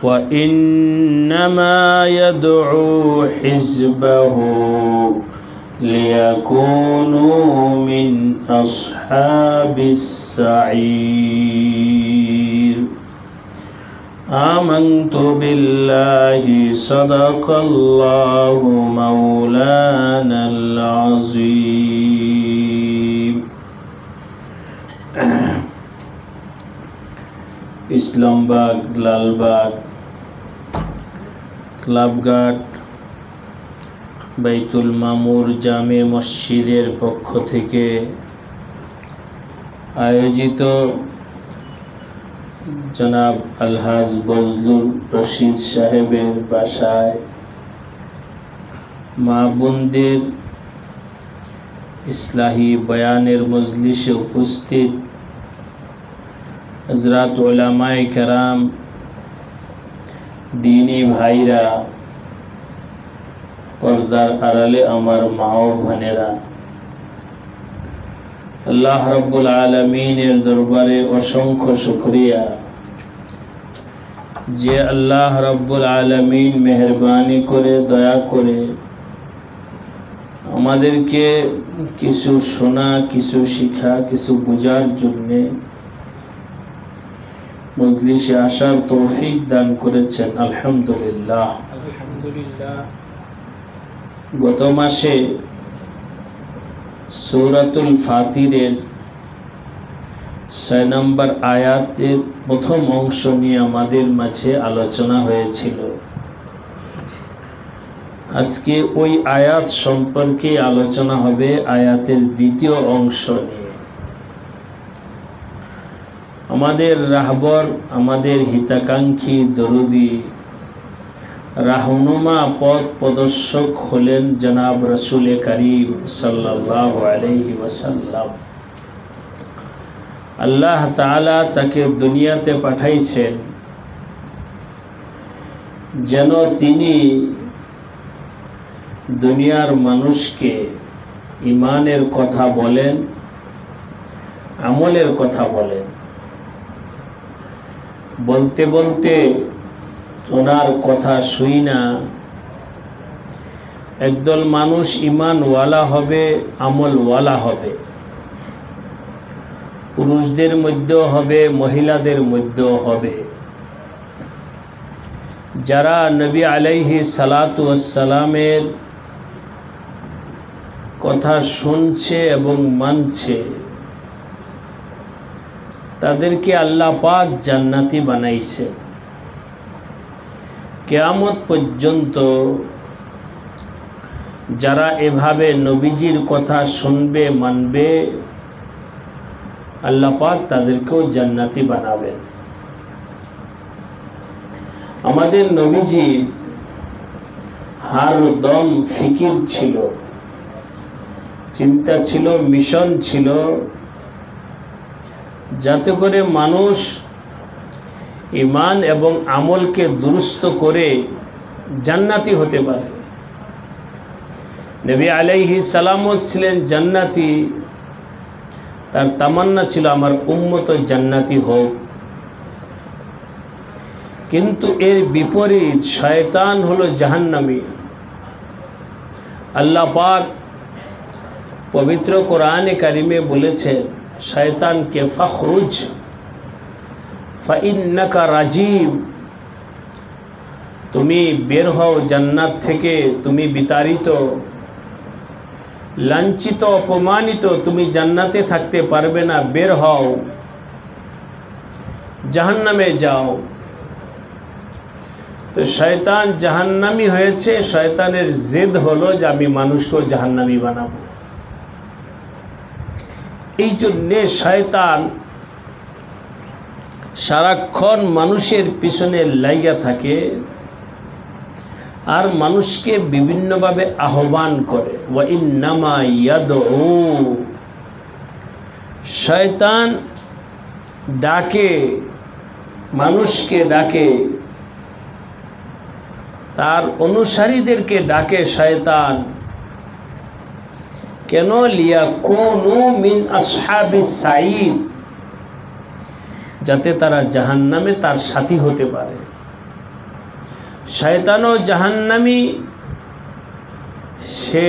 وإنما يدعو حزبه ليكونوا من أصحاب السعير آمنت بالله صدق الله مولانا العظيم ইসলামবাগ, লালবাগ, ক্লাবঘাট, বাইতুল মামুর জামে মসজিদের পক্ষ থেকে আয়োজিত জনাব আলহাজ বজলুর রশিদ সাহেবের বাসায় মা বোনদের ইসলাহি বয়ানের মজলিসে উপস্থিত হযরত উলামায়ে কেরাম, দীনী ভাইরা, পর্দার আড়ালে আমার মা ও বোনেরা, আল্লাহ রাব্বুল আলামিনের দরবারে অসংখ্য শুকরিয়া যে আল্লাহ রাব্বুল আলামিন মেহেরবানি করে, দয়া করে আমাদেরকে কিছু শোনা, কিছু শিখা, কিছু বোঝার জন্যে মজলিসে আসার তৌফিক দান করেছেন। আলহামদুলিল্লাহ। গত মাসে সূরাতুল ফাতিরের 6 নম্বর আয়াতের প্রথম অংশ নিয়ে আমাদের মাঝে আলোচনা হয়েছিল। আজকে ওই আয়াত সম্পর্কে আলোচনা হবে, আয়াতের দ্বিতীয় অংশ নিয়ে। আমাদের রাহবর, আমাদের হিতাকাঙ্ক্ষী, দরুদি, রাহনুমা, পথ প্রদর্শক হলেন জনাব রসুল করিম সাল্লাল্লাহু আলাইহি ওয়াসাল্লাম। আল্লাহ তাআলা তাকে দুনিয়াতে পাঠাইছেন যেন তিনি দুনিয়ার মানুষকে ঈমানের কথা বলেন, আমলের কথা বলেন। বলতে বলতে ওনার কথা শুই না একদল মানুষ ঈমানওয়ালা হবে, আমলওয়ালা হবে, পুরুষদের মধ্যেও হবে, মহিলাদের মধ্যেও হবে। যারা নবী আলাইহিস সালাতু ওয়াস সালামের কথা শুনছে এবং মানছে, তাদেরকে আল্লাহ পাক জান্নাতি বানাইছে। কিয়ামত পর্যন্ত যারা এভাবে নবীজির কথা শুনবে, মানবে, আল্লাহ পাক তাদেরকেও জান্নাতি বানাবেন। আমাদের নবীজি হরদম ফিকির ছিল, চিন্তা ছিল, মিশন ছিল, যাতে করে মানুষ ঈমান এবং আমলকে দুরুস্ত করে জান্নাতি হতে পারে। নবী আলাইহিস সালামও ছিলেন জান্নাতি, তার তামান্না ছিল আমার উম্মত জান্নাতি হোক। কিন্তু এর বিপরীত শয়তান হলো জাহান্নামী। আল্লাহ পাক পবিত্র কোরআনে কারিমে বলেছেন শয়তানকে ফখরুজ ফাইন্নাকা রাজিম, তুমি বের হও জান্নাত থেকে, তুমি বিতাড়িত, লাঞ্ছিত, অপমানিত, তুমি জান্নাতে থাকতে পারবে না, বের হও, জাহান্নামে যাও। তো শয়তান জাহান্নামী হয়েছে। শয়তানের জেদ হলো যে আমি মানুষকে জাহান্নামী বানাবো। এই জন্যে শয়তান সারাক্ষণ মানুষের পিছনে লাইগা থাকে আর মানুষকে বিভিন্নভাবে আহ্বান করে। ওয়া ইন্নামা ইয়াদউ, শয়তান ডাকে, মানুষকে ডাকে, তার অনুসারীদেরকে ডাকে শয়তান। কেন? লিয়াকুনু মিন আসহাবিস সাঈদ, যাতে তারা জাহান্নামে তার সাথী হতে পারে। শয়তানও জাহান্নামী, সে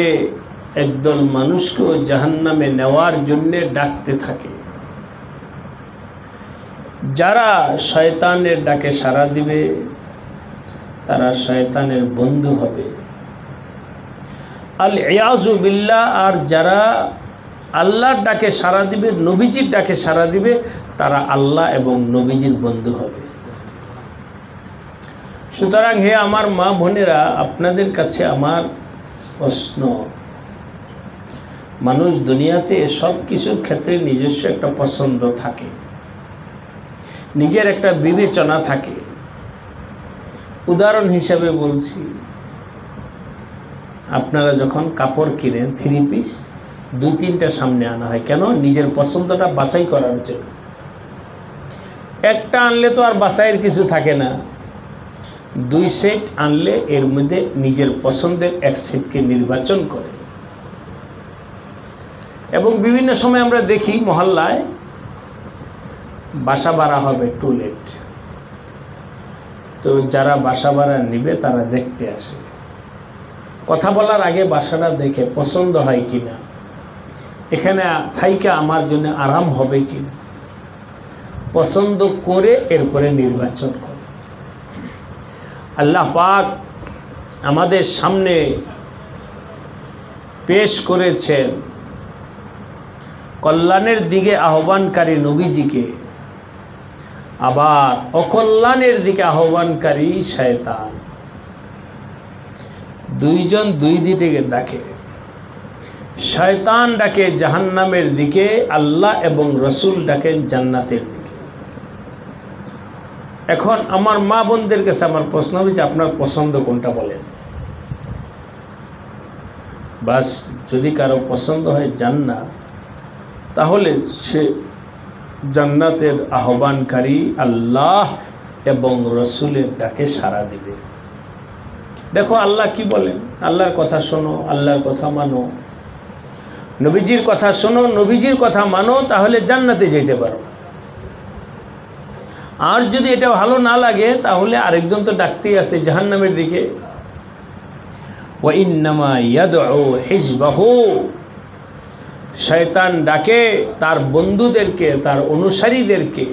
একদল মানুষকেও জাহান্নামে নেওয়ার জন্যে ডাকতে থাকে। যারা শয়তানের ডাকে সাড়া দিবে তারা শয়তানের বন্ধু হবে, আল ইয়াজু বিল্লাহ। আর যারা আল্লাহর ডাকে সাড়া দিবে, নবীজির ডাকে সাড়া দিবে, তারা আল্লাহ এবং নবীজির বন্ধু হবে। সুতরাং হে আমার মা বোনেরা, আপনাদের কাছে আমার প্রশ্ন, মানুষ দুনিয়াতে সব কিছুর ক্ষেত্রে নিজস্ব একটা পছন্দ থাকে, নিজের একটা বিবেচনা থাকে। উদাহরণ হিসাবে বলছি, আপনারা যখন কাপড় কিনেন, 3 পিস 2-3টা সামনে আনা হয় কেন? নিজের পছন্দটা বাছাই করার জন্য। একটা আনলে তো আর বাছাইয়ের কিছু থাকে না, 2 সেট আনলে এর মধ্যে নিজের পছন্দের 1 সেটকে নির্বাচন করে। এবং বিভিন্ন সময় আমরা দেখি মহল্লায় বাসা ভাড়া হবে টুলেট, তো যারা বাসা ভাড়া নিবে তারা দেখতে আসে। কথা বলার আগে বাসাটা দেখে পছন্দ হয় কিনা, এখানে থাইকা আমার জন্য আরাম হবে কিনা, পছন্দ করে এরপরে নির্বাচন করে। আল্লাহ পাক আমাদের সামনে পেশ করেছেন কল্যাণের দিকে আহ্বানকারী নবীজিকে, আবার অকল্যাণের দিকে আহ্বানকারী শয়তান। দুইজন দুই দিকে ডাকে। শয়তান ডাকে জাহান্নামের দিকে, আল্লাহ এবং রসুল ডাকেন জান্নাতের দিকে। এখন আমার মা বোনদের কাছে আমার প্রশ্ন হবে যে আপনার পছন্দ কোনটা বলেন। বাস যদি কারো পছন্দ হয় জান্নাত, তাহলে সে জান্নাতের আহ্বানকারী আল্লাহ এবং রসুলের ডাকে সাড়া দিবে। দেখো আল্লাহ কি বলেন, আল্লাহর কথা শোনো, আল্লাহর কথা মানো, নবীজির কথা শোনো, নবীজির কথা মানো, তাহলে জান্নাতে যেতে পারো। আর যদি এটা ভালো না লাগে তাহলে আরেকজন তো ডাকতেই আছে জাহান্নামের দিকে। ওয়া ইন্নামা ইয়াদউ হিজবাহু, শয়তান ডাকে তার বন্ধুদেরকে, তার অনুসারীদেরকে,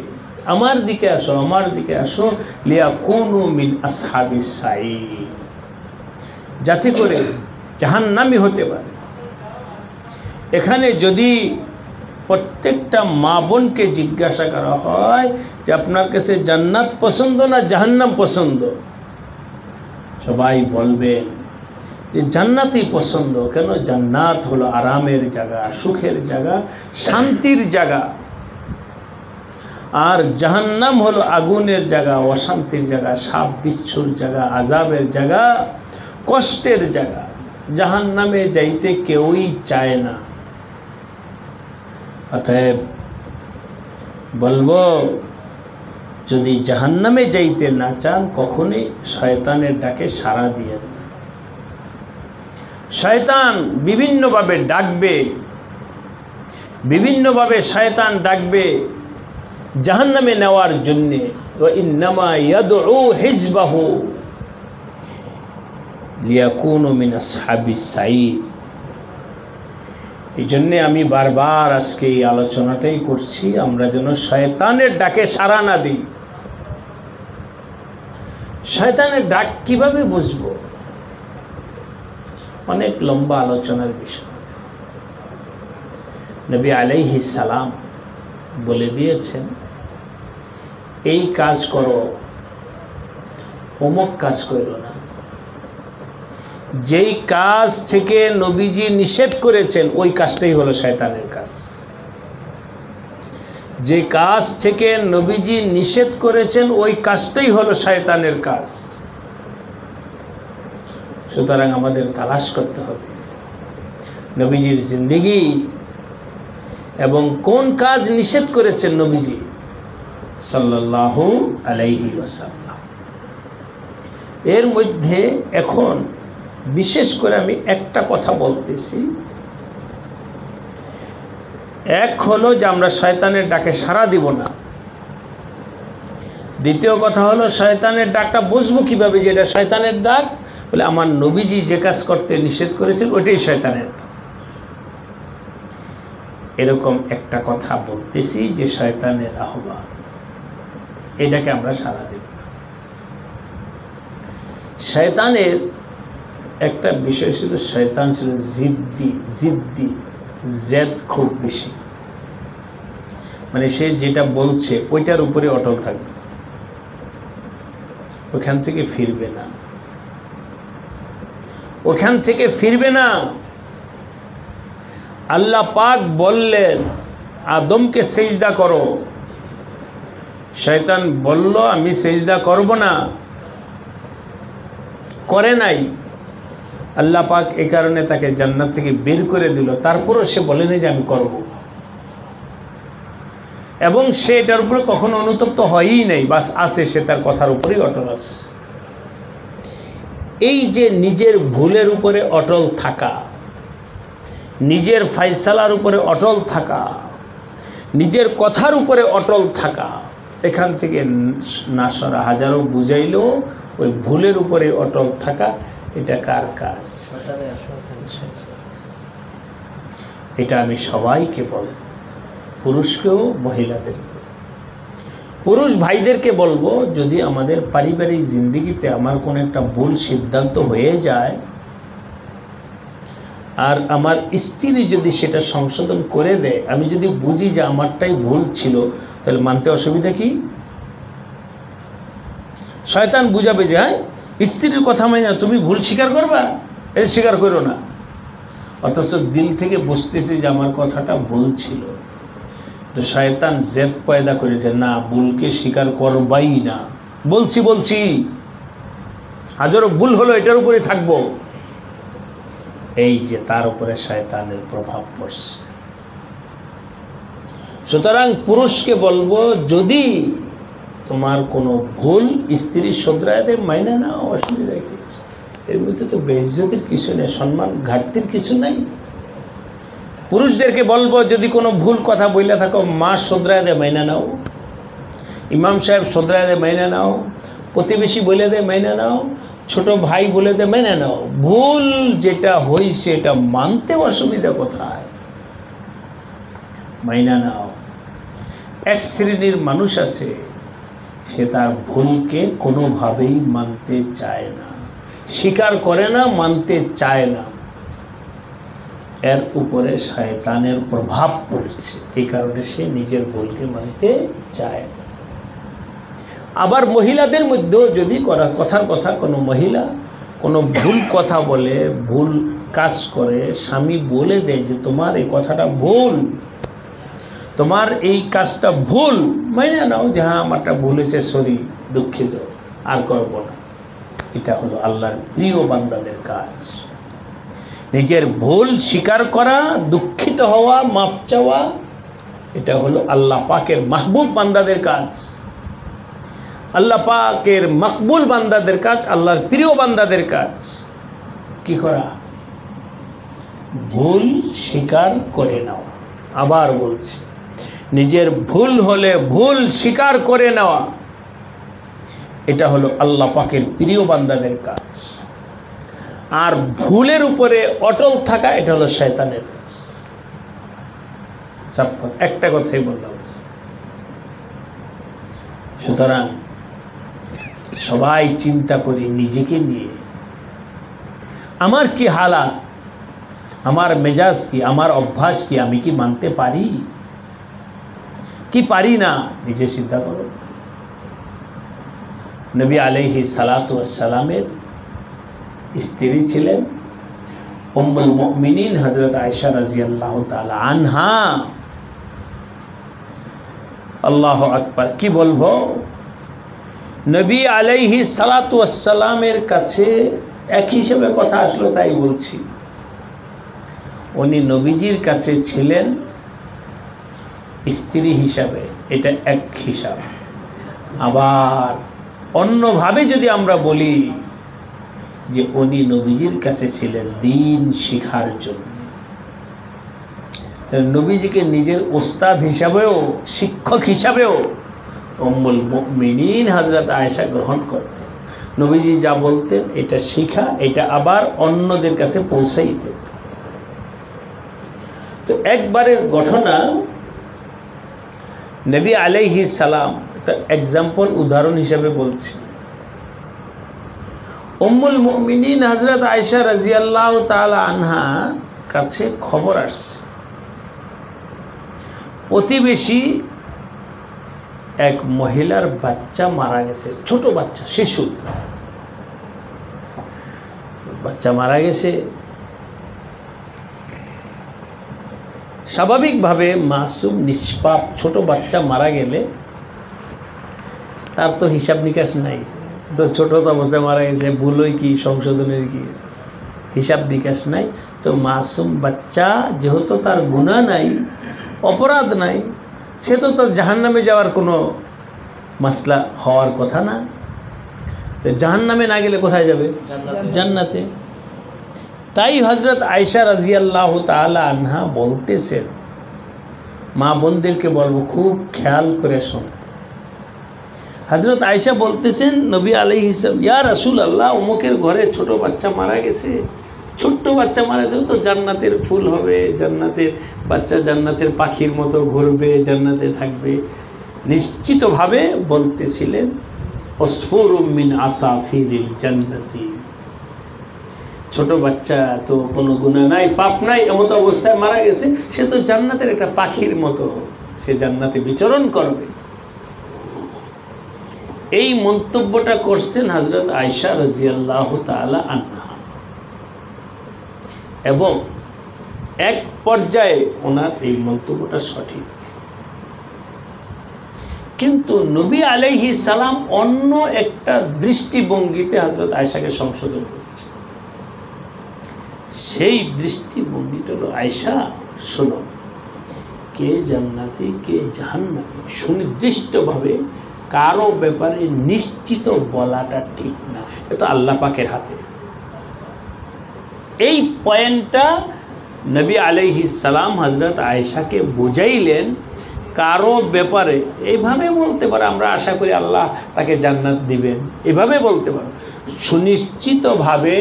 আমার দিকে আসো, আমার দিকে আসো, লিয়াকুনু মিন আসহাবিস সাঈর, যাতে করে জাহান্নামী হতে পারে। এখানে যদি প্রত্যেকটা মা বোনকে জিজ্ঞাসা করা হয় যে আপনার কাছে জান্নাত পছন্দ না জাহান্নাম পছন্দ, সবাই বলবেন যে জান্নাতই পছন্দ। কেন? জান্নাত হলো আরামের জায়গা, সুখের জায়গা, শান্তির জায়গা। আর জাহান্নাম হলো আগুনের জায়গা, অশান্তির জায়গা, সাপ বিচ্ছুর জায়গা, আযাবের জায়গা, কষ্টের জায়গা। জাহান্নামে যাইতে কেউই চায় না। অতএব বলবো, যদি জাহান্নামে যাইতে না চান কখনোই শয়তানের ডাকে সাড়া দিয়েন না। শয়তান বিভিন্নভাবে ডাকবে, বিভিন্নভাবে শয়তান ডাকবে জাহান্নামে নেওয়ার জন্যে। ওয়া ইন্নামা ইয়াদউ হিজবাহু লিয়াকুনু মিন আসহাবিস সাঈর। এই জন্যে আমি বারবার আজকে এই আলোচনাটাই করছি, আমরা যেন শয়তানের ডাকে সাড়া না দিই। শয়তানের ডাক কিভাবে বুঝবো? অনেক লম্বা আলোচনার বিষয়। নবী আলাইহিস সালাম বলে দিয়েছেন, এই কাজ করো, অমুক কাজ করো না। যেই কাজ থেকে নবীজি নিষেধ করেছেন ওই কাজটাই হলো শয়তানের কাজ। যে কাজ থেকে নবীজি নিষেধ করেছেন ওই কাজটাই হলো শয়তানের কাজ। সুতরাং আমাদের তালাশ করতে হবে নবীজির জিন্দেগি এবং কোন কাজ নিষেধ করেছেন নবীজি সাল্লাল্লাহু আলাইহি ওয়াসাল্লাম। এর মধ্যে এখন বিশেষ করে আমি একটা কথা বলতেছি, এক হলো যে আমরা শয়তানের ডাকে সাড়া দিব না। দ্বিতীয় কথা হলো শয়তানের ডাকটা বুঝবো কিভাবে যে এটা শয়তানের ডাক? বলে আমার নবীজি যে কাজ করতে নিষেধ করেছেন ওইটাই শয়তানের। এরকম একটা কথা বলতেছি যে শয়তানের আহ্বান, এটাকে আমরা সাড়া দেব না। শয়তানের একটা বিষয় ছিল, শয়তান ছিল জিদ্দি, জেদ খুব বেশি। মানে সে যেটা বলছে ওইটার উপরে অটল থাকবে, ওখান থেকে ফিরবে না, ওখান থেকে ফিরবে না। আল্লাহ পাক বললেন আদমকে সেজদা করো, শয়তান বলল আমি সেজদা করব না, করে নাই। আল্লাহ পাক এই কারণে তাকে জান্নাত থেকে বের করে দিল, তারপরও সে বলেনি যে আমি করব, এবং সে এটার উপরে কখনো অনুতপ্ত হয়ই নাই, বাস আছে, সে তার কথার উপরেই অটল আছে। এই যে নিজের ভুলের উপরে অটল থাকা, নিজের ফায়সালার উপরে অটল থাকা, নিজের কথার উপরে অটল থাকা, এখান থেকে না সরা হাজারো বুঝাইলেও ওই ভুলের উপরে অটল থাকা, এটা কার কাজ? এটা আমি সবাইকে বলব, পুরুষকেও মহিলাদেরকে। পুরুষ ভাইদেরকে বলবো, যদি আমাদের পারিবারিক জিন্দিগিতে আমার কোনো একটা ভুল সিদ্ধান্ত হয়ে যায় আর আমার স্ত্রী যদি সেটা সংশোধন করে দেয়, আমি যদি বুঝি যে আমারটাই ভুল ছিল, তাহলে মানতে অসুবিধা কি? শয়তান বুঝাবে যে হ্যাঁ স্ত্রীর কথা মানে তুমি ভুল স্বীকার করবা, এর স্বীকার করো না, অথচ দিল থেকে বুঝতেছি যে আমার কথাটা ভুল ছিল। তো শয়তান জেদ পয়দা করেছে, না ভুলকে স্বীকার করবাই না, বলছি হাজারো ভুল হলো এটার উপরে থাকবো। এই যে তার উপরে শয়তানের প্রভাব পড়ছে। সুতরাং পুরুষকে বলবো, যদি তোমার কোনো ভুল স্ত্রী শোধরাতে মাইনে না, অসুবিধা কিছু, এর মধ্যে তো বেইজ্জতির কিছু নেই, সম্মান ঘাটতির কিছু নাই। পুরুষদেরকে বলবো, যদি কোনো ভুল কথা বইলে থাকো, মা শোধরায় দেয় মাইনা নাও, ইমাম সাহেব শোধরায় দেয় মাইনা নাও, প্রতিবেশী বলে দেয় মাইনা নাও, ছোট ভাই বলে দেয় মাইনা নাও। ভুল যেটা হয়েছে এটা মানতে অসুবিধা কোথায়? মাইনা নাও। এক শ্রেণীর মানুষ আছে, সে তার ভুলকে কোনোভাবেই মানতে চায় না, স্বীকার করে না, মানতে চায় না। এর উপরে শয়তানের প্রভাব পড়ছে, এই কারণে সে নিজের ভুলকে মানতে চায় না। আবার মহিলাদের মধ্যেও যদি কথার কথা কোনো মহিলা কোনো ভুল কথা বলে, ভুল কাজ করে, স্বামী বলে দেয় যে তোমার এই কথাটা ভুল, তোমার এই কাজটা ভুল, মাইনে নাও যে হ্যাঁ আমারটা ভুল হয়েছে, সরি, দুঃখিত, আর করব না। এটা হলো আল্লাহর প্রিয় বান্দাদের কাজ। নিজের ভুল স্বীকার করা, দুঃখিত হওয়া, মাফ চাওয়া, এটা হলো আল্লাহ পাকের মাহবুব বান্দাদের কাজ, আল্লাহ পাকের মকবুল বান্দাদের কাজ, আল্লাহর প্রিয় বান্দাদের কাজ। কি করা? ভুল স্বীকার করে নেওয়া। আবার বলছি, নিজের ভুল হলে ভুল স্বীকার করে নেওয়া, এটা হলো আল্লাহ পাকের প্রিয় বান্দাদের কাজ। আর ভুলের উপরে অটল থাকা, এটা হলো শয়তানের কাজ। সাফ কথা, একটা কথাই বললাম। সুতরাং সবাই চিন্তা করি নিজেকে নিয়ে, আমার কি হালাত, আমার মেজাজ কি, আমার অভ্যাস কি, আমি কি মানতে পারি কি পারি না, নিজে চিন্তা করো। নবী আলাইহিস সালাতু ওয়াস সালামের স্ত্রী ছিলেন উম্মুল মুমিনিন হযরত আয়েশা রাদিয়াল্লাহু তাআলা আনহা। আল্লাহু আকবার, কি বলবো, নবী আলাইহিস সালাতু ওয়াস সালামের কাছে এক হিসেবে কথা আসলো তাই বলছি। উনি নবীজির কাছে ছিলেন স্ত্রী হিসাবে, এটা এক হিসাব। আবার অন্যভাবে যদি আমরা বলি যে উনি নবীজির কাছে ছিলেন দ্বীন শিখার জন্য, নবীজিকে নিজের ওস্তাদ হিসাবেও, শিক্ষক হিসাবেও উম্মুল মুমিনিন হযরত আয়েশা গ্রহণ করতেন। নবীজি যা বলতেন এটা শিখা, এটা আবার অন্যদের কাছে পৌঁছাইতে। তো একবারের ঘটনা, নবী আলাইহিস সালাম, একটা এক্সাম্পল উদাহরণ হিসেবে বলছি। উম্মুল মুমিনিন হযরত আয়েশা রাদিয়াল্লাহু তাআলা আনহা কাছে খবর আসছে প্রতিবেশী এক মহিলার বাচ্চা মারা গেছে, ছোট বাচ্চা, শিশু বাচ্চা মারা গেছে। স্বাভাবিকভাবে মাসুম নিষ্পাপ ছোট বাচ্চা মারা গেলে তার তো হিসাব নিকাশ নাই, তো ছোট অবস্থায় মারা গেছে, ভুলই কি সংশোধনের কি হিসাব নিকাশ নাই। তো মাসুম বাচ্চা যেহেতু তার গুনাহ নাই, অপরাধ নাই, সে তো তার জাহান্নামে যাওয়ার কোনো মাসলা হওয়ার কথা না। তো জাহান্নামে না গেলে কোথায় যাবে? জান্নাতে। তাই হযরত আয়েশা রাদিয়াল্লাহু তাআলা আনহা বলতেছেন, মা বোনদেরকে বলবো খুব খেয়াল করে শুনতে। হযরত আয়েশা বলতেছেন, নবী আলাইহিস সালাম, ইয়া রাসূলুল্লাহ, অমুকের ঘরে ছোট বাচ্চা মারা গেছে, ছোট্ট বাচ্চা মারা গেছে, তো জান্নাতের ফুল হবে, জান্নাতের বাচ্চা জান্নাতের পাখির মতো ঘুরবে, জান্নাতে থাকবে। নিশ্চিতভাবে বলতেছিলেন, উসফুরুম মিন আসাফিরিল জান্নাতি, ছোট বাচ্চা তো কোনো গুনাহ নাই, পাপ নাই, এমন অবস্থায় মারা গেছে, সে তো জান্নাতের একটা পাখির মতো, সে জান্নাতে বিচরণ করবে। এই মন্তব্যটা করছেন হযরত আয়েশা রাদিয়াল্লাহু তাআলা আনহা, এবং এক পর্যায়ে ওনার এই মন্তব্যটা সঠিক। কিন্তু নবী আলাইহিস সালাম অন্য একটা দৃষ্টিভঙ্গিতে হযরত আয়েশাকে সংশোধন করেছেন। সেই দৃষ্টিভঙ্গিটা হলো, আয়েশা শোনো, কে জান্নাতি কে জাহান্নামী সুনির্দিষ্টভাবে কারো ব্যাপারে নিশ্চিত বলাটা ঠিক না, এটা আল্লাহ পাকের হাতে। এই পয়েন্টটা নবী আলাইহিস সালাম হযরত আয়েশাকে বুঝাইলেন। কারো ব্যাপারে এইভাবে বলতে পারে, আমরা আশা করি আল্লাহ তাকে জান্নাত দিবেন, এভাবে বলতে পারো। সুনিশ্চিতভাবে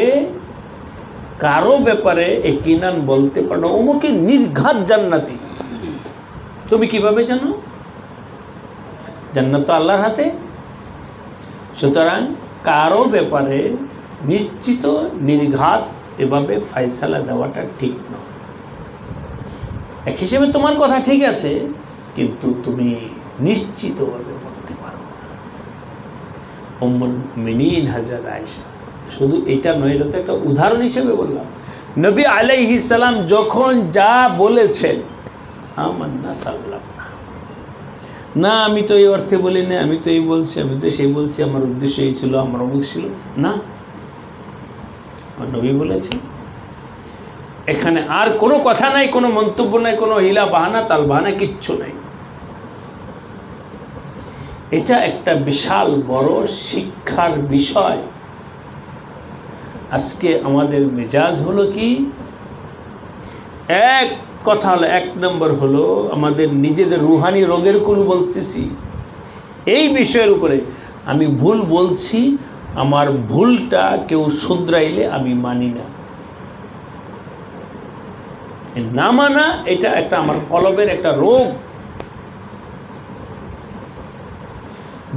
কারো ব্যাপারে ইয়াকিনান বলতে পারো অমুকে নির্ঘাত জান্নাতি, তুমি কিভাবে জানো? জান্নাত তো আল্লাহর হাতে। সুতরাং কারো ব্যাপারে নিশ্চিত নির্ঘাত এভাবে ফয়সালা দেওয়াটা ঠিক নয়। এক হিসেবে তোমার কথা ঠিক আছে, কিন্তু তুমি নিশ্চিতভাবে বলতে পারো না। উম্মুল মুমিনিন হযরত আয়েশা, শুধু এটা নয়, এটা তো একটা উদাহরণ হিসেবে বললাম। নবী আলাইহিস সালাম যখন যা বলেছেন, আমান্না সাল্লাম না, আমি তো এই অর্থে বলি না, আমি তো এই বলছি, আমি তো সেই বলছি, আমার উদ্দেশ্য এই ছিল, আমার অমুক ছিল না, আমার নবী বলেছেন। এখানে আর কোনো কথা নাই, কোনো মন্তব্য নাই, কোনো হিলা বাহানা তাল বাহানা কিচ্ছু নাই। এটা একটা বিশাল বড় শিক্ষার বিষয়। আজকে আমাদের মেজাজ হলো কি, এক কথা হলো, এক নম্বর হলো আমাদের নিজেদের রুহানি রোগের কুল বলতেছি এই বিষয়ের উপরে। আমি ভুল বলছি, আমার ভুলটা কেউ শুধরাইলে আমি মানি না, না মানা এটা একটা আমার কলবের একটা রোগ।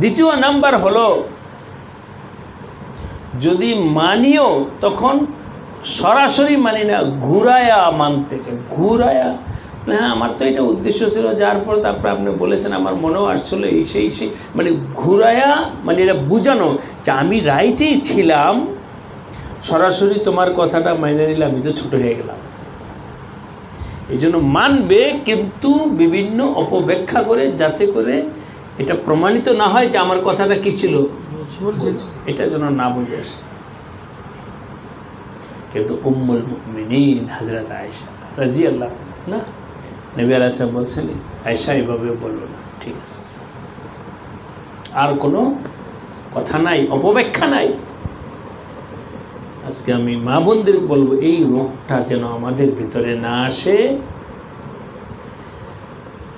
দ্বিতীয় নাম্বার হলো, যদি মানিও তখন সরাসরি মানি না, ঘুরায়া মানতে চাই। ঘুরায়া, হ্যাঁ আমার তো এটা উদ্দেশ্য ছিল, যার পর তারপরে আপনি বলেছেন, আমার মনেও আসছিল এই সেই সেই, মানে ঘুরায়া, মানে এটা বোঝানো যে আমি রাইটেই ছিলাম, সরাসরি তোমার কথাটা মাইনে নিলে আমি তো ছোট হয়ে গেলাম। এই জন্য মানবে, কিন্তু বিভিন্ন অপব্যাখ্যা করে, যাতে করে এটা প্রমাণিত না হয় যে আমার কথাটা কি ছিল, এটা যেন না বুঝে আসে। কিন্তু উম্মুল মুমিনিন হযরত আয়েশা রাদিয়াল্লাহু না, নবী আলাইহিস সালাম বলছেন, আয়েশা এভাবে বললো না, ঠিক আছে, আর কোনো কথা নাই, অপব্যাখ্যা নাই। আজকে আমি মা বোনদের বলবো, এই রোগটা যেন আমাদের ভিতরে না আসে।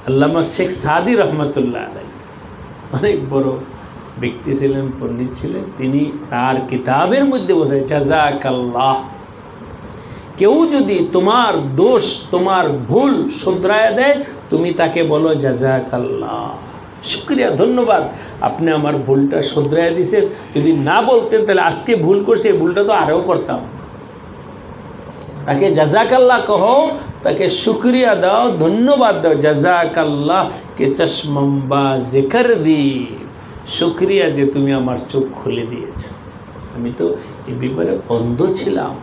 আল্লামা শেখ সাদি রহমতুল্লাহ আলাইহি অনেক বড় ব্যক্তি ছিলেন, পণ্ডিত ছিলেন, তিনি তার কিতাবের মধ্যে বলেছেন জাযাকাল্লাহ। কেউ যদি তোমার দোষ, তোমার ভুল শুধরায় দেয়, তুমি তাকে বলো জাযাকাল্লাহ, শুকরিয়া, ধন্যবাদ, আপনি আমার ভুলটা শুধরায় দিয়েছেন। যদি না বলতেন তাহলে আজকে ভুল করছে, এই ভুলটা তো আরও করতাম। তাকে জাযাকাল্লাহ কহো, তাকে শুকরিয়া দাও, ধন্যবাদ দাও। জাযাকাল্লাহ কে চশমম্বা জিকর দি, শুকরিয়া যে তুমি আমার চোখ খুলে দিয়েছ। আমি তো এই ব্যাপারে অন্ধ ছিলাম,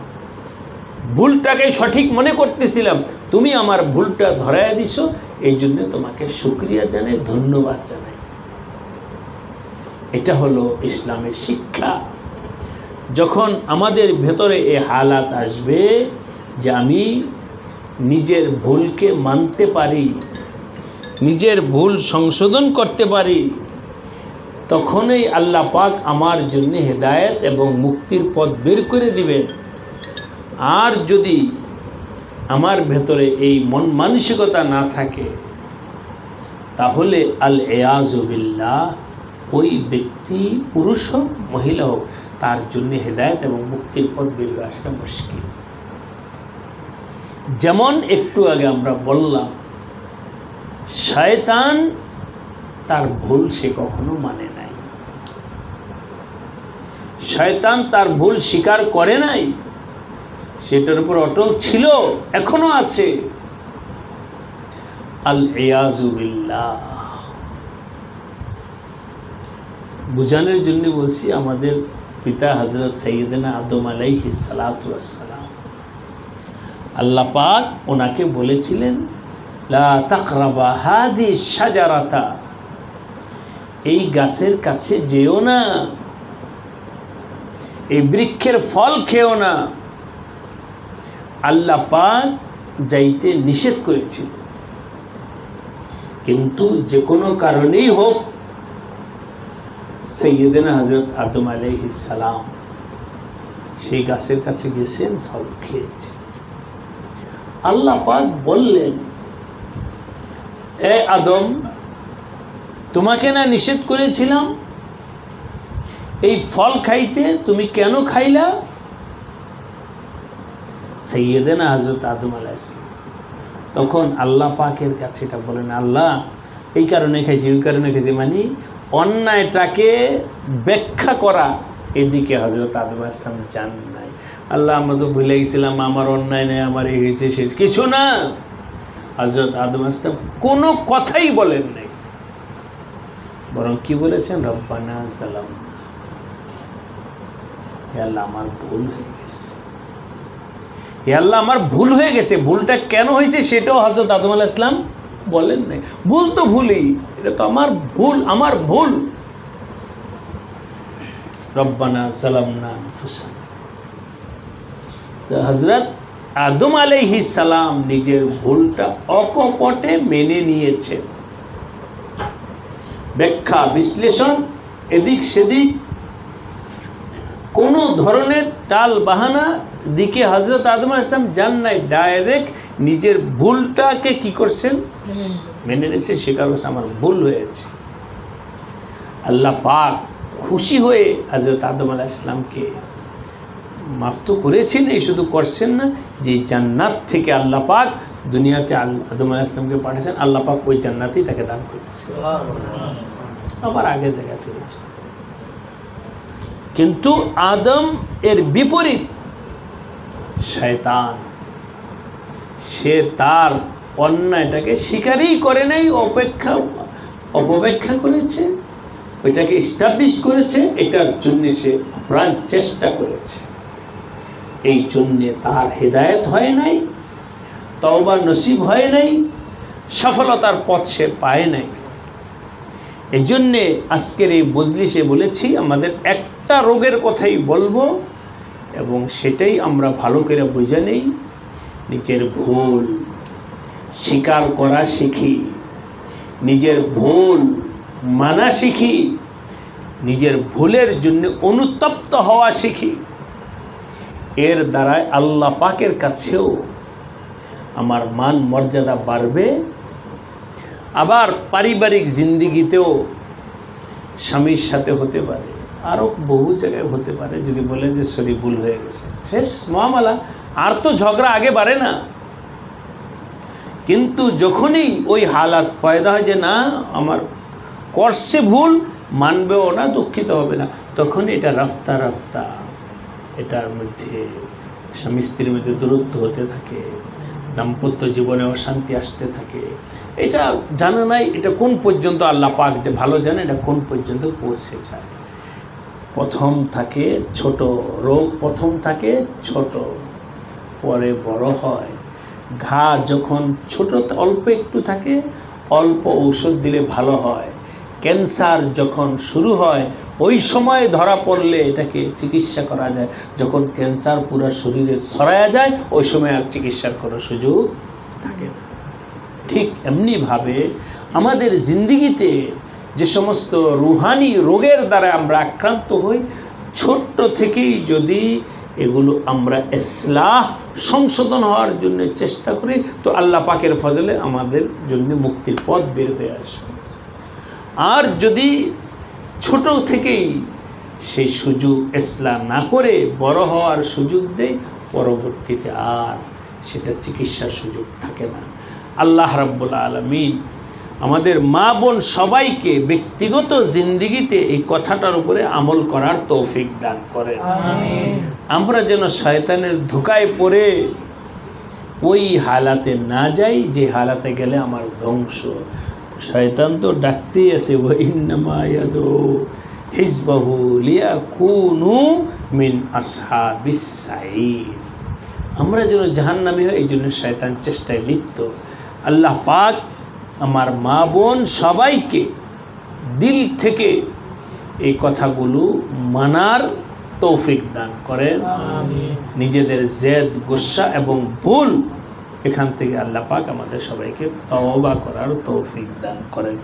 ভুলটাকে সঠিক মনে করতেছিলাম, তুমি আমার ভুলটা ধরায় দিছো, এই জন্য তোমাকে শুকরিয়া জানাই, ধন্যবাদ জানাই। এটা হলো ইসলামের শিক্ষা। যখন আমাদের ভেতরে এই হালাত আসবে যে আমি নিজের ভুলকে মানতে পারি, নিজের ভুল সংশোধন করতে পারি, তখনই আল্লাহ পাক আমার জন্য হেদায়েত এবং মুক্তির পথ বের করে দিবেন। আর যদি আমার ভেতরে এই মন মানসিকতা না থাকে, তাহলে আল ইয়াযু বিল্লাহ, ওই ব্যক্তি পুরুষ হোক মহিলা হোক, তার জন্য হেদায়েত এবং মুক্তির পথ বের হয়ে আসা মুশকিল। যেমন একটু আগে আমরা বললাম, শয়তান তার ভুল সে কখনো মানে নাই, শয়তান তার ভুল স্বীকার করে নাই, সেটার উপর অটল ছিল, এখনো আছে। আল ইয়াযু বিল্লাহ। বুঝানোর জন্য বলছি, আমাদের পিতা হযরত সাইয়্যিদনা আদম আলাইহিস সালাতু ওয়াস সালাম, আল্লাহ পাক ওনাকে বলেছিলেন লা তাকরাবা হাযিহিশ শাজারাতা, এই গাছের কাছে যেও না, এই বৃক্ষের ফল খেও না। আল্লাহ পাক যাইতে নিষেধ করেছিল, কিন্তু যে কোনো কারণেই হোক সাইয়্যিদনা হযরত আদম আলাইহিস সালাম সেই গাছের কাছে গেছেন, ফল খেয়েছেন। আল্লাহ পাক বললেন, এ আদম, তোমাকে না নিষেধ করেছিলাম এই ফল খাইতে, তুমি কেন খাইলা? সাইয়্যিদনা হযরত আদম আলাইহিস সালাম তখন আল্লাহ পাকের কাছে এটা বলেন, আল্লাহ এই কারণে খাইছি, ওই কারণে খাইছি, মানে অন্যায়টাকে ব্যাখ্যা করা, এদিকে হযরত আদম আলাইহিস সালাম জান নাই। আল্লাহ, আমরা তো ভুলে গেছিলাম, আমার অন্যায় নেই, আমার এই হয়েছে, সে কিছু না। হযরত আদম আলাইহিস সালাম কোনো কথাই বলেন নাই, বরং কি বলেছেন, রব্বানা যালামনা, হে আল্লাহ আমার ভুল হয়ে গেছে, হে আল্লাহ আমার ভুল হয়ে গেছে। ভুলটা কেন হয়েছে সেটাও হযরত আদম আলাইহিস সালাম বলেন নাই। ভুল তো ভুলই, এটা তো আমার ভুল, আমার ভুল। রব্বানা যালামনা আনফুসানা। তো হযরত আদম আলাইহিস সালাম নিজের ভুলটা অকপটে মেনে নিয়েছেন। ব্যাখ্যা বিশ্লেষণ এদিক সেদিক কোনো ধরনের টাল বাহানা দিকে হযরত আদম আলাইহিস সালাম যান নাই, ডাইরেক্ট নিজের ভুলটাকে কি করছেন, মেনে নিয়েছে, স্বীকার করছে, আমার ভুল হয়েছে। আল্লাহ পাক খুশি হয়ে হযরত আদম আলাইহিস সালামকে মাফ তো করেছেন, এই শুধু করছেন না, যে জান্নাত থেকে আল্লাহ পাক দুনিয়াতে আদম আলাইহিস সালামকে পাঠিয়েছেন, আল্লাহ পাক ওই জান্নাতেই তাকে দান করেছে, আবার আগের জায়গায় ফিরেছে। কিন্তু আদম এর বিপরীত শয়তান, সে তার অন্যায়টাকে স্বীকারই করে নাই, অপব্যাখ্যা করেছে, ওইটাকে এস্টাবলিশ করেছে, এটার জন্য সে প্রাণ চেষ্টা করেছে। এই জন্যে তার হেদায়েত হয় নাই, তওবা নসিব হয় নাই, সফলতার পথ সে পায় নাই। এই জন্যে আজকের এই মজলিসে বলেছি, আমাদের একটা রোগের কথাই বলবো, এবং সেটাই আমরা ভালো করে বুঝে নেই, নিজের ভুল স্বীকার করা শিখি, নিজের ভুল মানা শিখি, নিজের ভুলের জন্য অনুতপ্ত হওয়া শিখি। এর দ্বারায় আল্লাহ পাকের কাছেও আমার মান মর্যাদা বাড়বে, আবার পারিবারিক জিন্দিগিতেও স্বামীর সাথে হতে পারে, আরও বহু জায়গায় হতে পারে। যদি বলে যে সরি ভুল হয়ে গেছে, শেষ মুআমালা, আর তো ঝগড়া আগে বাড়ে না। কিন্তু যখনই ওই হালাত পয়দা হয় যে না আমার করছে ভুল, মানবেও না, দুঃখিত হবে না, তখন এটা রাফতা রাফতা এটার মধ্যে স্বামী স্ত্রীর মধ্যে দূরত্ব হতে থাকে, দাম্পত্য জীবনে অশান্তি আসতে থাকে। এটা জানা নাই এটা কোন পর্যন্ত আল্লাহ পাক যে ভালো জানে এটা কোন পর্যন্ত পৌঁছে যায়। প্রথম থাকে ছোট রোগ, প্রথম থাকে ছোট, পরে বড় হয়। ঘা যখন ছোট অল্প একটু থাকে, অল্প ঔষধ দিলে ভালো হয়। ক্যান্সার যখন শুরু হয় ওই সময় ধরা পড়লে এটাকে চিকিৎসা করা যায়। যখন ক্যান্সার পুরো শরীরে ছড়ায়া যায় ওই সময় আর চিকিৎসার কোনো সুযোগ থাকে না। ঠিক এমনিভাবে আমাদের জিন্দিগিতে যে সমস্ত রুহানি রোগের দ্বারা আমরা আক্রান্ত হই, ছোট্ট থেকেই যদি এগুলো আমরা ইসলাহ সংশোধন হওয়ার জন্য চেষ্টা করি তো আল্লাহ পাকের ফজলে আমাদের জন্য মুক্তির পথ বের হয়ে আসবে। আর যদি ছোট থেকেই সেই সুযোগ ইসলাহ না করে বড় হওয়ার সুযোগ দেয়, পরবর্তীতে আর সেটা চিকিৎসার সুযোগ থাকে না। আল্লাহ রাব্বুল আলামিন আমাদের মা বোন সবাইকে ব্যক্তিগত জিন্দিগিতে এই কথাটার উপরে আমল করার তৌফিক দান করেন। আমরা যেন শয়তানের ধোঁকায় পড়ে ওই হালাতে না যাই যে হালাতে গেলে আমার ধ্বংস। শয়তান তো ডাকতেই আছে, ওয়াইন্নামা ইয়াদু হিজবাহু লিয়াকুনু মিন আসহাবিস সাঈর। আমরা যেন জাহান্নামী হয় এই জন্য শয়তান চেষ্টায় লিপ্ত। আল্লাহ পাক আমার মা বোন সবাইকে দিল থেকে এই কথাগুলো মানার তৌফিক দান করেন। নিজেদের জেদ, গুসা এবং ভুল এখান থেকে আল্লাহ পাক আমাদের সবাইকে তওবা করার তৌফিক দান করেন।